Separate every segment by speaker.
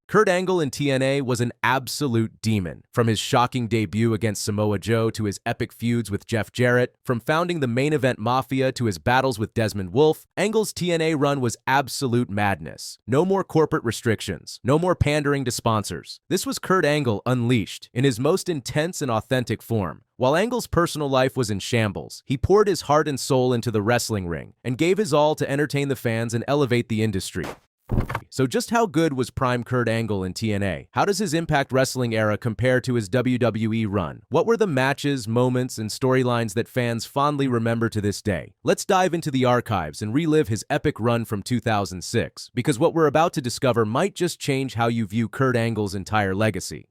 Speaker 1: Kurt Angle in TNA was an absolute demon. From his shocking debut against Samoa Joe to his epic feuds with Jeff Jarrett, from founding the Main Event Mafia to his battles with Desmond Wolfe, Angle's TNA run was absolute madness. No more corporate restrictions, no more pandering to sponsors. This was Kurt Angle unleashed, in his most intense and authentic form. While Angle's personal life was in shambles, he poured his heart and soul into the wrestling ring and gave his all to entertain the fans and elevate the industry. So just how good was prime Kurt Angle in TNA? How does his Impact Wrestling era compare to his WWE run? What were the matches, moments, and storylines that fans fondly remember to this day? Let's dive into the archives and relive his epic run from 2006, because what we're about to discover might just change how you view Kurt Angle's entire legacy.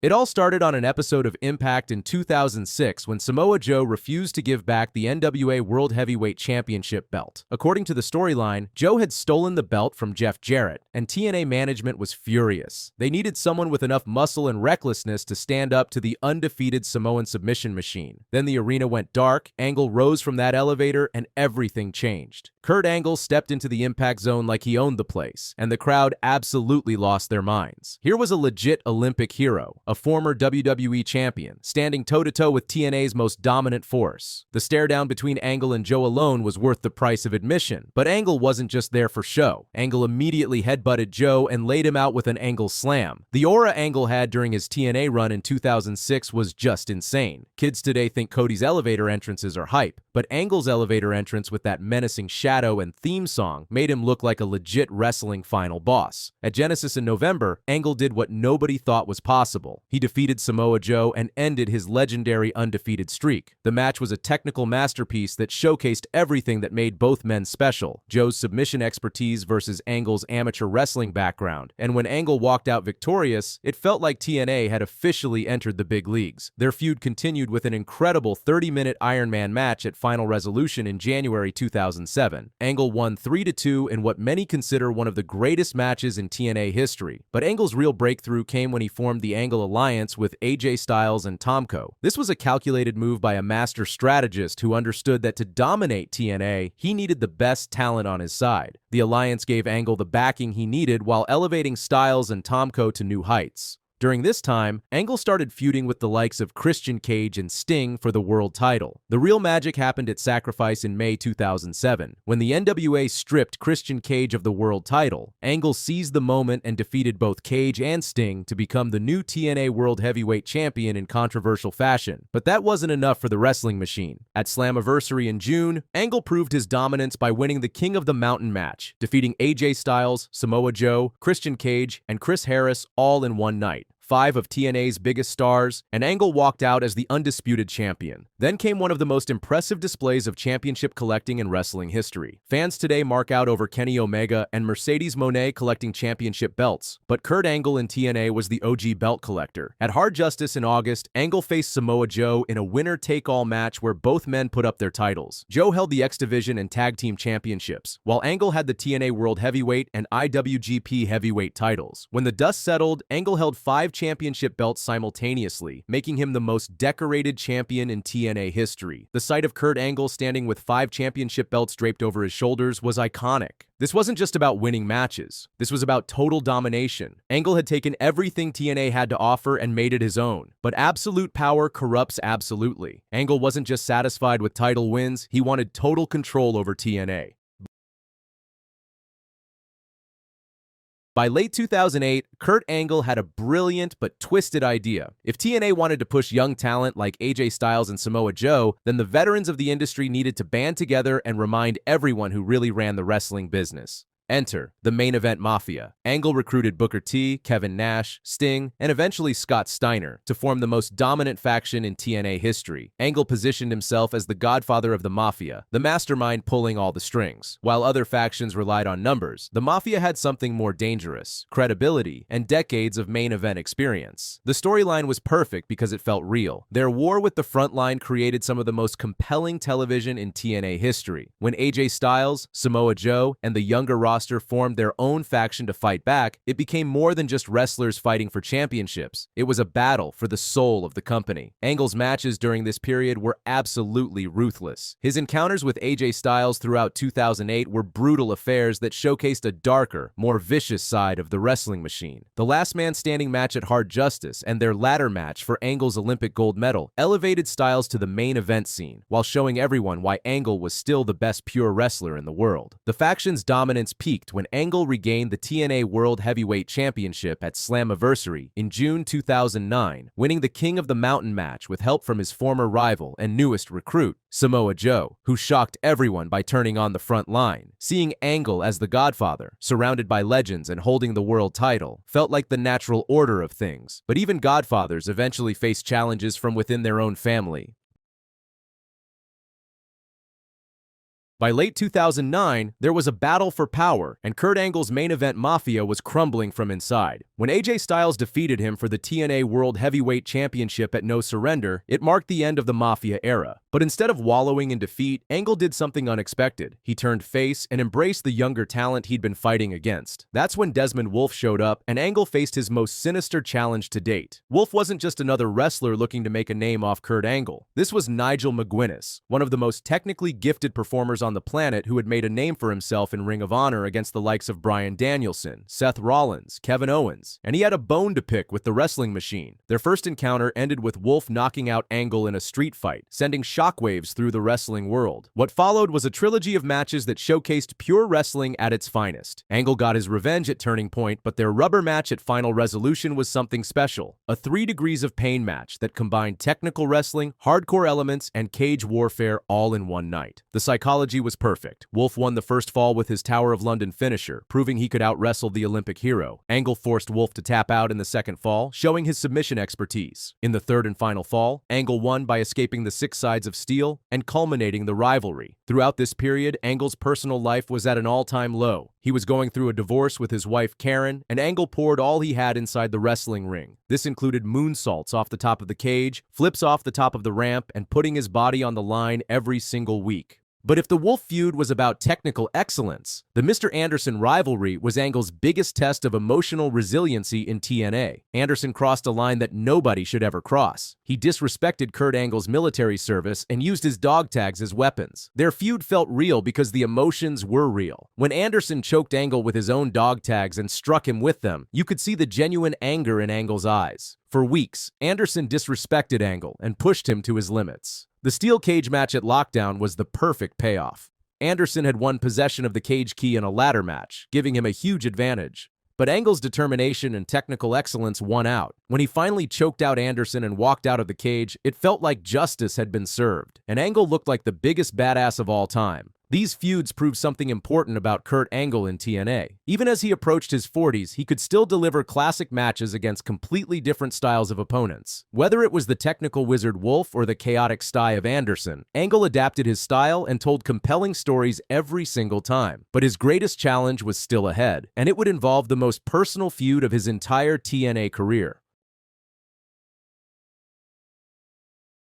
Speaker 1: It all started on an episode of Impact in 2006 when Samoa Joe refused to give back the NWA World Heavyweight Championship belt. According to the storyline, Joe had stolen the belt from Jeff Jarrett, and TNA management was furious. They needed someone with enough muscle and recklessness to stand up to the undefeated Samoan submission machine. Then the arena went dark, Angle rose from that elevator, and everything changed. Kurt Angle stepped into the Impact Zone like he owned the place, and the crowd absolutely lost their minds. Here was a legit Olympic hero, a former WWE champion, standing toe-to-toe with TNA's most dominant force. The stare-down between Angle and Joe alone was worth the price of admission, but Angle wasn't just there for show. Angle immediately headbutted Joe and laid him out with an Angle slam. The aura Angle had during his TNA run in 2006 was just insane. Kids today think Cody's elevator entrances are hype, but Angle's elevator entrance with that menacing shadow and theme song made him look like a legit wrestling final boss. At Genesis in November, Angle did what nobody thought was possible. He defeated Samoa Joe and ended his legendary undefeated streak. The match was a technical masterpiece that showcased everything that made both men special: Joe's submission expertise versus Angle's amateur wrestling background. And when Angle walked out victorious, it felt like TNA had officially entered the big leagues. Their feud continued with an incredible 30-minute Iron Man match at Final Resolution in January 2007. Angle won 3-2 in what many consider one of the greatest matches in TNA history. But Angle's real breakthrough came when he formed the Angle Alliance with AJ Styles and Tomko. This was a calculated move by a master strategist who understood that to dominate TNA, he needed the best talent on his side. The alliance gave Angle the backing he needed while elevating Styles and Tomko to new heights. During this time, Angle started feuding with the likes of Christian Cage and Sting for the world title. The real magic happened at Sacrifice in May 2007. When the NWA stripped Christian Cage of the world title, Angle seized the moment and defeated both Cage and Sting to become the new TNA World Heavyweight Champion in controversial fashion. But that wasn't enough for the wrestling machine. At Slammiversary in June, Angle proved his dominance by winning the King of the Mountain match, defeating AJ Styles, Samoa Joe, Christian Cage, and Chris Harris all in one night. 5 of TNA's biggest stars, and Angle walked out as the undisputed champion. Then came one of the most impressive displays of championship collecting in wrestling history. Fans today mark out over Kenny Omega and Mercedes Moné collecting championship belts, but Kurt Angle in TNA was the OG belt collector. At Hard Justice in August, Angle faced Samoa Joe in a winner-take-all match where both men put up their titles. Joe held the X Division and Tag Team Championships, while Angle had the TNA World Heavyweight and IWGP Heavyweight titles. When the dust settled, Angle held 5 championship belts simultaneously, making him the most decorated champion in TNA history. The sight of Kurt Angle standing with 5 championship belts draped over his shoulders was iconic. This wasn't just about winning matches. This was about total domination. Angle had taken everything TNA had to offer and made it his own. But absolute power corrupts absolutely. Angle wasn't just satisfied with title wins, he wanted total control over TNA. By late 2008, Kurt Angle had a brilliant but twisted idea. If TNA wanted to push young talent like AJ Styles and Samoa Joe, then the veterans of the industry needed to band together and remind everyone who really ran the wrestling business. Enter the Main Event Mafia. Angle recruited Booker T, Kevin Nash, Sting, and eventually Scott Steiner to form the most dominant faction in TNA history. Angle positioned himself as the godfather of the Mafia, the mastermind pulling all the strings. While other factions relied on numbers, the Mafia had something more dangerous: credibility and decades of main event experience. The storyline was perfect because it felt real. Their war with the front line created some of the most compelling television in TNA history. When AJ Styles, Samoa Joe, and the younger roster roster formed their own faction to fight back, it became more than just wrestlers fighting for championships. It was a battle for the soul of the company. Angle's matches during this period were absolutely ruthless. His encounters with AJ Styles throughout 2008 were brutal affairs that showcased a darker, more vicious side of the wrestling machine. The last man standing match at Hard Justice and their ladder match for Angle's Olympic gold medal elevated Styles to the main event scene, while showing everyone why Angle was still the best pure wrestler in the world. The faction's dominance peaked when Angle regained the TNA World Heavyweight Championship at Slammiversary in June 2009, winning the King of the Mountain match with help from his former rival and newest recruit, Samoa Joe, who shocked everyone by turning on the front line. Seeing Angle as the Godfather, surrounded by legends and holding the world title, felt like the natural order of things. But even Godfathers eventually face challenges from within their own family. By late 2009, there was a battle for power, and Kurt Angle's Main Event Mafia was crumbling from inside. When AJ Styles defeated him for the TNA World Heavyweight Championship at No Surrender, it marked the end of the Mafia era. But instead of wallowing in defeat, Angle did something unexpected. He turned face and embraced the younger talent he'd been fighting against. That's when Desmond Wolfe showed up, and Angle faced his most sinister challenge to date. Wolfe wasn't just another wrestler looking to make a name off Kurt Angle. This was Nigel McGuinness, one of the most technically gifted performers on the planet who had made a name for himself in Ring of Honor against the likes of Bryan Danielson, Seth Rollins, Kevin Owens, and he had a bone to pick with the wrestling machine. Their first encounter ended with Wolfe knocking out Angle in a street fight, sending shockwaves through the wrestling world. What followed was a trilogy of matches that showcased pure wrestling at its finest. Angle got his revenge at Turning Point, but their rubber match at Final Resolution was something special. A 3 Degrees of Pain match that combined technical wrestling, hardcore elements, and cage warfare all in one night. The psychology was perfect. Wolfe won the first fall with his Tower of London finisher, proving he could out-wrestle the Olympic hero. Angle forced Wolfe to tap out in the second fall, showing his submission expertise. In the third and final fall, Angle won by escaping the 6 sides of steel and culminating the rivalry. Throughout this period, Angle's personal life was at an all-time low. He was going through a divorce with his wife Karen, and Angle poured all he had inside the wrestling ring. This included moonsaults off the top of the cage, flips off the top of the ramp, and putting his body on the line every single week. But if the Wolfe feud was about technical excellence, the Mr. Anderson rivalry was Angle's biggest test of emotional resiliency in TNA. Anderson crossed a line that nobody should ever cross. He disrespected Kurt Angle's military service and used his dog tags as weapons. Their feud felt real because the emotions were real. When Anderson choked Angle with his own dog tags and struck him with them, you could see the genuine anger in Angle's eyes. For weeks, Anderson disrespected Angle and pushed him to his limits. The steel cage match at Lockdown was the perfect payoff. Anderson had won possession of the cage key in a ladder match, giving him a huge advantage. But Angle's determination and technical excellence won out. When he finally choked out Anderson and walked out of the cage, it felt like justice had been served, and Angle looked like the biggest badass of all time. These feuds proved something important about Kurt Angle in TNA. Even as he approached his 40s, he could still deliver classic matches against completely different styles of opponents. Whether it was the technical wizard Wolfe or the chaotic style of Anderson, Angle adapted his style and told compelling stories every single time. But his greatest challenge was still ahead, and it would involve the most personal feud of his entire TNA career.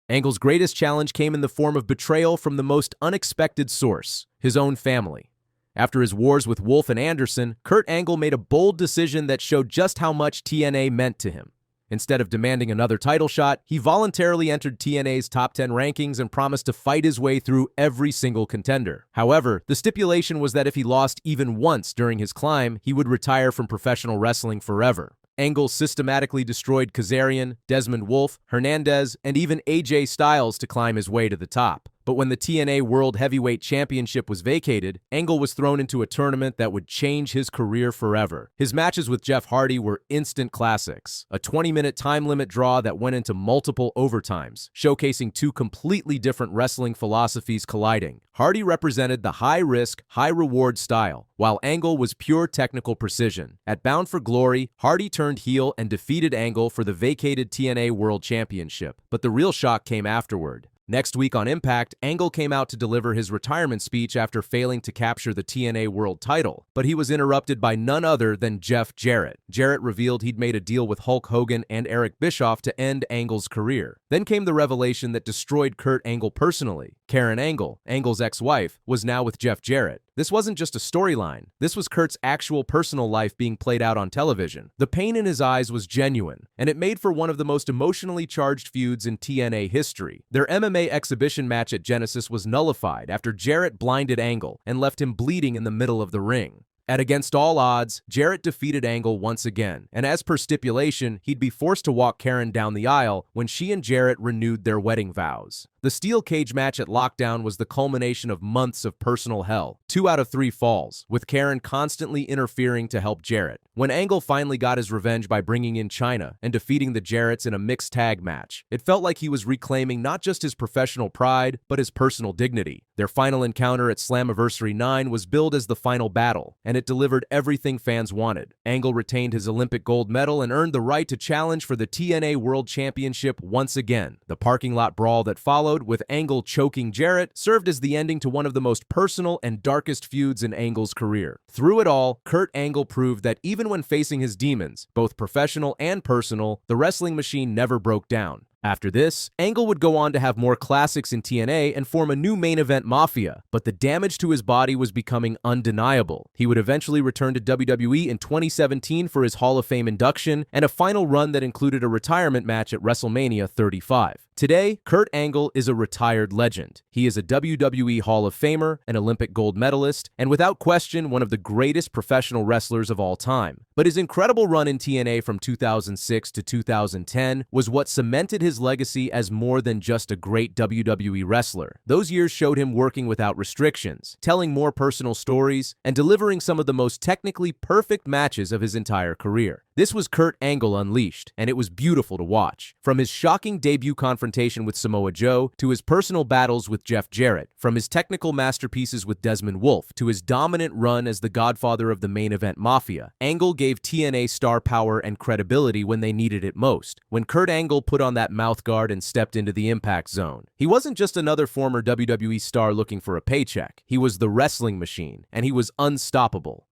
Speaker 1: Angle's greatest challenge came in the form of betrayal from the most unexpected source, his own family. After his wars with Wolfe and Anderson, Kurt Angle made a bold decision that showed just how much TNA meant to him. Instead of demanding another title shot, he voluntarily entered TNA's top 10 rankings and promised to fight his way through every single contender. However, the stipulation was that if he lost even once during his climb, he would retire from professional wrestling forever. Angle systematically destroyed Kazarian, Desmond Wolfe, Hernandez, and even AJ Styles to climb his way to the top. But when the TNA World Heavyweight Championship was vacated, Angle was thrown into a tournament that would change his career forever. His matches with Jeff Hardy were instant classics, a 20-minute time limit draw that went into multiple overtimes, showcasing 2 completely different wrestling philosophies colliding. Hardy represented the high-risk, high-reward style, while Angle was pure technical precision. At Bound for Glory, Hardy turned heel and defeated Angle for the vacated TNA World Championship, but the real shock came afterward. Next week on Impact, Angle came out to deliver his retirement speech after failing to capture the TNA World title, but he was interrupted by none other than Jeff Jarrett. Jarrett revealed he'd made a deal with Hulk Hogan and Eric Bischoff to end Angle's career. Then came the revelation that destroyed Kurt Angle personally. Karen Angle, Angle's ex-wife, was now with Jeff Jarrett. This wasn't just a storyline. This was Kurt's actual personal life being played out on television. The pain in his eyes was genuine, and it made for one of the most emotionally charged feuds in TNA history. Their MMA exhibition match at Genesis was nullified after Jarrett blinded Angle and left him bleeding in the middle of the ring. At against all odds, Jarrett defeated Angle once again, and as per stipulation, he'd be forced to walk Karen down the aisle when she and Jarrett renewed their wedding vows. The steel cage match at Lockdown was the culmination of months of personal hell, 2 out of 3 falls, with Karen constantly interfering to help Jarrett. When Angle finally got his revenge by bringing in Chyna and defeating the Jarretts in a mixed tag match, it felt like he was reclaiming not just his professional pride, but his personal dignity. Their final encounter at Slammiversary 9 was billed as the final battle, and it delivered everything fans wanted. Angle retained his Olympic gold medal and earned the right to challenge for the TNA World Championship once again. The parking lot brawl that followed, with Angle choking Jarrett, served as the ending to one of the most personal and darkest feuds in Angle's career. Through it all, Kurt Angle proved that even when facing his demons, both professional and personal, the wrestling machine never broke down. After this, Angle would go on to have more classics in TNA and form a new Main Event Mafia, but the damage to his body was becoming undeniable. He would eventually return to WWE in 2017 for his Hall of Fame induction and a final run that included a retirement match at WrestleMania 35. Today, Kurt Angle is a retired legend. He is a WWE Hall of Famer, an Olympic gold medalist, and without question, one of the greatest professional wrestlers of all time. But his incredible run in TNA from 2006 to 2010 was what cemented his legacy as more than just a great WWE wrestler. Those years showed him working without restrictions, telling more personal stories, and delivering some of the most technically perfect matches of his entire career. This was Kurt Angle unleashed, and it was beautiful to watch. From his shocking debut confrontation with Samoa Joe, to his personal battles with Jeff Jarrett, from his technical masterpieces with Desmond Wolfe, to his dominant run as the godfather of the Main Event Mafia, Angle gave TNA star power and credibility when they needed it most. When Kurt Angle put on that mouthguard and stepped into the Impact Zone, he wasn't just another former WWE star looking for a paycheck. He was the wrestling machine, and he was unstoppable.